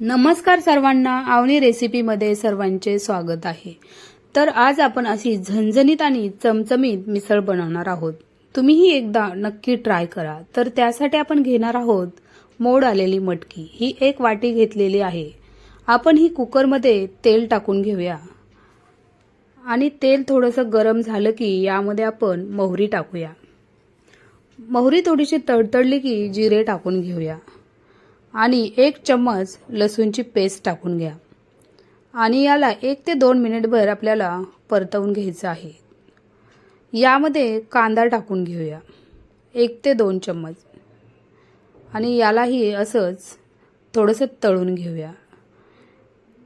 नमस्कार सर्वांना, आवनी रेसिपीमध्ये सर्वांचे स्वागत आहे। तर आज आपण अशी झणझणीत आणि चमचमीत मिसळ बनवणार आहोत। तुम्हीही एकदा नक्की ट्राय करा। तर त्यासाठी आपण घेणार आहोत मोड आलेली मटकी, ही 1 वाटी घेतलेली आहे। आपण ही कुकरमध्ये तेल टाकून घेऊया आणि तेल थोडंसं गरम झालं की यामध्ये आपण मोहरी टाकूया। मोहरी थोडीशी तडतडली की जिरे टाकून घेऊया आणि 1 चम्मच लसूणची पेस्ट टाकून घ्या आणि याला 1 ते 2 मिनिटभर आपल्याला परतवून घ्यायचं आहे। यामध्ये कांदा टाकून घेऊया 1 ते 2 चम्मच आणि यालाही असंच थोडंसं तळून घेऊया।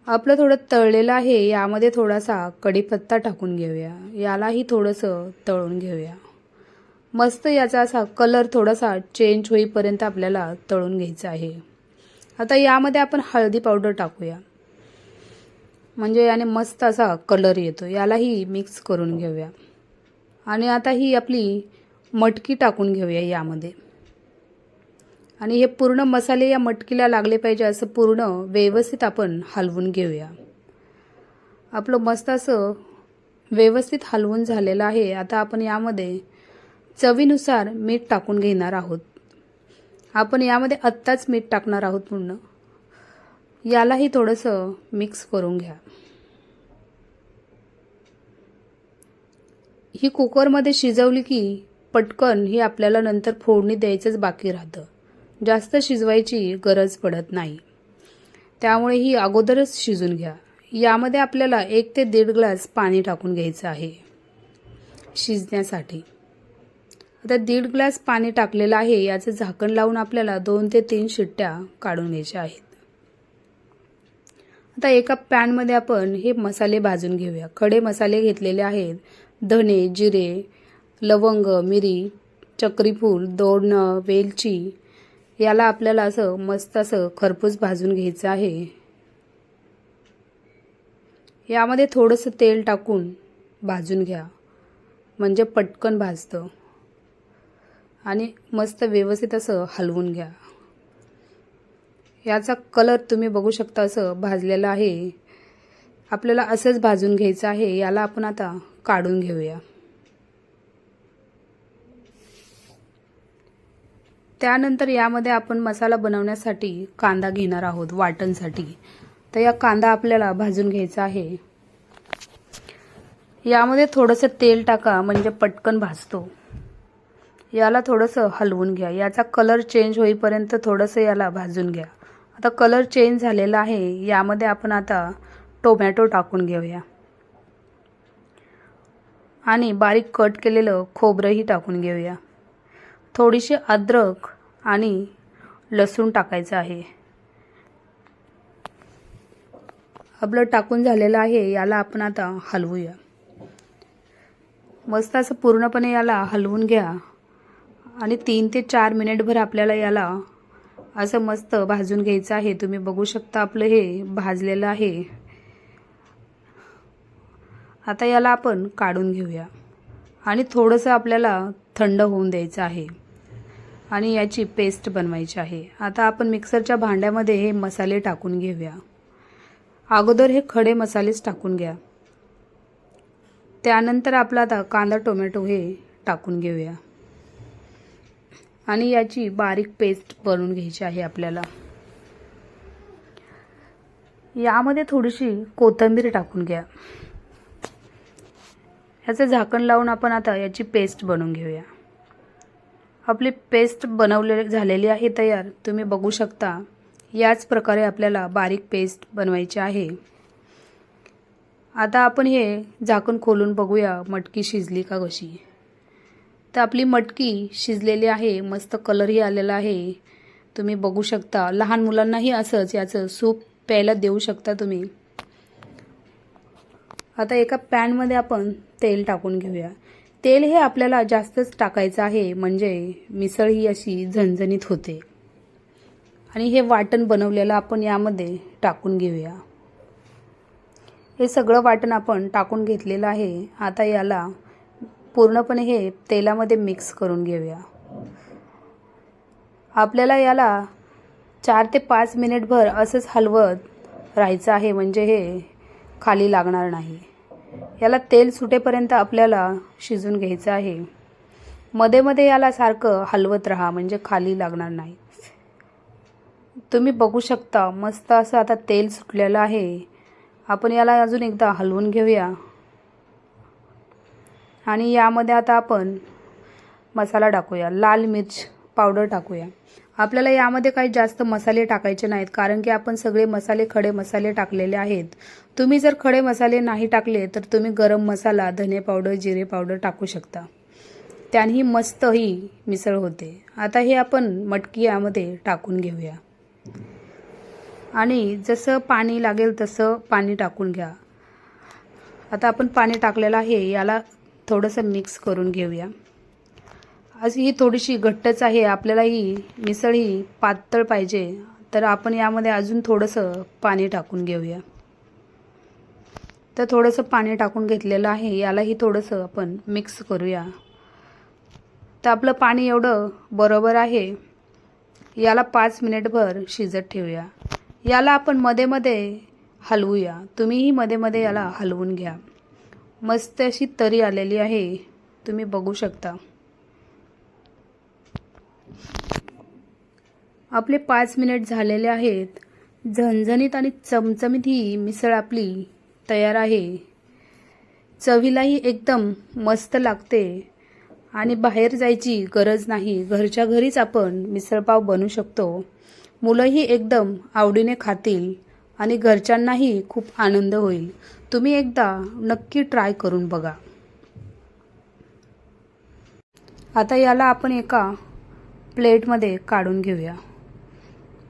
आपलं थोडं तळलेलं आहे, यामध्ये थोडासा कढीपत्ता टाकून घेऊया, यालाही थोडंसं तळून घेऊया। मस्त याचा असा कलर थोडासा चेंज होईपर्यंत आपल्याला तळून घ्यायचं आहे। आता यामध्ये आपण हळदी पावडर टाकूया, म्हणजे याने मस्त असा कलर येतो। यालाही मिक्स करून घेऊया आणि आता ही आपली मटकी टाकून घेऊया यामध्ये आणि हे पूर्ण मसाले या मटकीला लागले पाहिजे असं पूर्ण व्यवस्थित आपण हलवून घेऊया। आपलं मस्त असं व्यवस्थित हलवून झालेलं आहे। आता आपण यामध्ये चवीनुसार मीठ टाकून घेणार आहोत। आपण यामध्ये आत्ताच मीठ टाकणार आहोत पूर्ण। यालाही थोडंसं मिक्स करून घ्या। ही कुकरमध्ये शिजवली की पटकन ही आपल्याला नंतर फोडणी द्यायचंच बाकी राहतं, जास्त शिजवायची गरज पडत नाही। त्यामुळे ही अगोदरच शिजून घ्या। यामध्ये आपल्याला 1 ते 1.5 ग्लास पाणी टाकून घ्यायचं आहे शिजण्यासाठी। आता 1.5 ग्लास पाणी टाकलेलं आहे, याचं झाकण लावून आपल्याला 2 ते 3 शिट्ट्या काढून घ्यायच्या आहेत। आता एका पॅनमध्ये आपण हे मसाले भाजून घेऊया। खडे मसाले घेतलेले आहेत, धने, जिरे, लवंग, मिरी, चक्रीफूल, दोडणं, वेलची। याला आपल्याला असं मस्त असं खरपूस भाजून घ्यायचं आहे। यामध्ये थोडंसं तेल टाकून भाजून घ्या, म्हणजे पटकन भाजतं आणि मस्त व्यवस्थित असं हलवून घ्या। याचा कलर तुम्ही बघू शकता, असं भाजलेला आहे। आपल्याला असंच भाजून घ्यायचं आहे। याला आपण आता काढून घेऊया। त्यानंतर यामध्ये आपण मसाला बनवण्यासाठी कांदा घेणार आहोत वाटणसाठी। तर या कांदा आपल्याला भाजून घ्यायचा आहे। यामध्ये थोडंसं तेल टाका, म्हणजे पटकन भाजतो। याला थोडंसं हलवून घ्या। याचा कलर चेंज होईपर्यंत थोडंसं याला भाजून घ्या। आता कलर चेंज झालेला आहे, यामध्ये आपण आता टोमॅटो टाकून घेऊया आणि बारीक कट केलेलं खोबरंही टाकून घेऊया। थोडीशी अद्रक आणि लसूण टाकायचं आहे। आपलं टाकून झालेलं आहे, याला आपण आता हलवूया। मस्त असं पूर्णपणे याला हलवून घ्या आणि 3 ते 4 मिनिटभर आपल्याला याला असं मस्त भाजून घ्यायचं आहे। तुम्ही बघू शकता आपलं हे भाजलेलं आहे। आता याला आपण काढून घेऊया आणि थोडंसं आपल्याला थंड होऊन द्यायचं आहे आणि याची पेस्ट बनवायची आहे। आता आपण मिक्सरच्या भांड्यामध्ये हे मसाले टाकून घेऊया। अगोदर हे खडे मसालेच टाकून घ्या, त्यानंतर आपला आता कांदा टोमॅटो हे टाकून घेऊया आणि याची बारीक पेस्ट बनवून घ्यायची आहे आपल्याला। यामध्ये थोडीशी कोथिंबीर टाकून घ्या। याचं झाकण लावून आपण आता याची पेस्ट बनवून घेऊया। आपली पेस्ट झालेली आहे तयार। तुम्ही बघू शकता, याच प्रकारे आपल्याला बारीक पेस्ट बनवायची आहे। आता आपण हे झाकण खोलून बघूया मटकी शिजली का कशी। तर आपली मटकी शिजलेली आहे, मस्त कलरही आलेला आहे। तुम्ही बघू शकता, लहान मुलांनाही असंच याचं सूप प्यायला देऊ शकता तुम्ही। आता एका पॅनमध्ये आपण तेल टाकून घेऊया। तेल हे आपल्याला जास्तच टाकायचं आहे, म्हणजे मिसळ ही अशी झणझणीत होते। आणि हे वाटण बनवलेलं आपण यामध्ये टाकून घेऊया। हे सगळं वाटण आपण टाकून घेतलेलं आहे। आता याला पूर्णपणे हे तेलामध्ये मिक्स करून घेऊया। आपल्याला याला 4 ते 5 मिनिटभर असंच हलवत राहायचं आहे, म्हणजे हे खाली लागणार नाही. याला तेल सुटेपर्यंत आपल्याला शिजून घ्यायचं आहे. मध्ये मध्ये याला सारखं हलवत राहा, म्हणजे खाली लागणार नाही. तुम्ही बघू शकता मस्त असं आता तेल सुटलेलं आहे. आपण याला अजून एकदा हलवून घेऊया. आणि यामध्ये आता आपण मसाला टाकूया. लाल मिर्च पावडर टाकूया. आपल्याला यामध्ये काही जास्त मसाले टाकायचे नाहीत, कारण की आपण सगळे मसाले खडे मसाले टाकलेले आहेत. तुम्ही जर खडे मसाले नाही टाकले तर तुम्ही गरम मसाला, धने पावडर, जिरे पावडर टाकू शकता. त्यानेही मस्त ही मिसळ होते. आता हे आपण मटकी यामध्ये टाकून घेऊया आणि जसं पाणी लागेल तसं पाणी टाकून घ्या. आता आपण पाणी टाकलेलं आहे, याला थोडंसं मिक्स करून घेऊया. अशी ही थोडीशी घट्टच आहे. आपल्याला ही मिसळ ही पातळ पाहिजे, तर आपण यामध्ये अजून थोडंसं पाणी टाकून घेऊया. तर थोडंसं पाणी टाकून घेतलेलं आहे. यालाही थोडंसं आपण मिक्स करूया. तर आपलं पाणी एवढं बरोबर आहे. याला 5 मिनिटभर शिजत ठेवूया. याला आपण मध्ये मध्ये हलवूया. तुम्हीही मध्ये मध्ये याला हलवून घ्या. मस्त अशी तरी आलेली आहे, तुम्ही बघू शकता. आपले 5 मिनिट झालेले आहेत. झणझणीत आणि चमचमीत ही मिसळ आपली तयार आहे. चवीलाही एकदम मस्त लागते आणि बाहेर जायची गरज नाही. घरच्या घरीच आपण मिसळपाव बनवू शकतो. मुलंही एकदम आवडीने खातील आणि घरच्यांनाही खूप आनंद होईल. तुम्ही एकदा नक्की ट्राय करून बघा. आता याला आपण एका प्लेटमध्ये काढून घेऊया.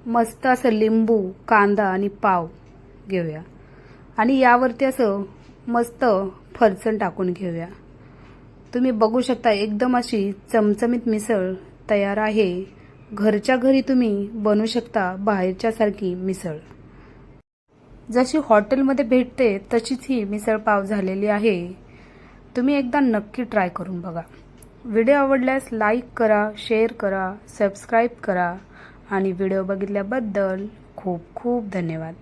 मस्त असं लिंबू, कांदा आणि पाव घेऊया आणि यावरती असं मस्त फरसाण टाकून घेऊया. तुम्ही बघू शकता एकदम अशी चमचमीत मिसळ तयार आहे. घरच्या घरी तुम्ही बनवू शकता बाहेरच्या सारखी मिसळ. जशी हॉटेलमध्ये भेटते तशीच ही मिसळ पाव झालेली आहे. तुम्ही एकदा नक्की ट्राय करून बघा. व्हिडिओ आवडल्यास लाईक करा, शेअर करा, सबस्क्राईब करा आणि व्हिडिओ बघितल्याबद्दल खूप खूप धन्यवाद.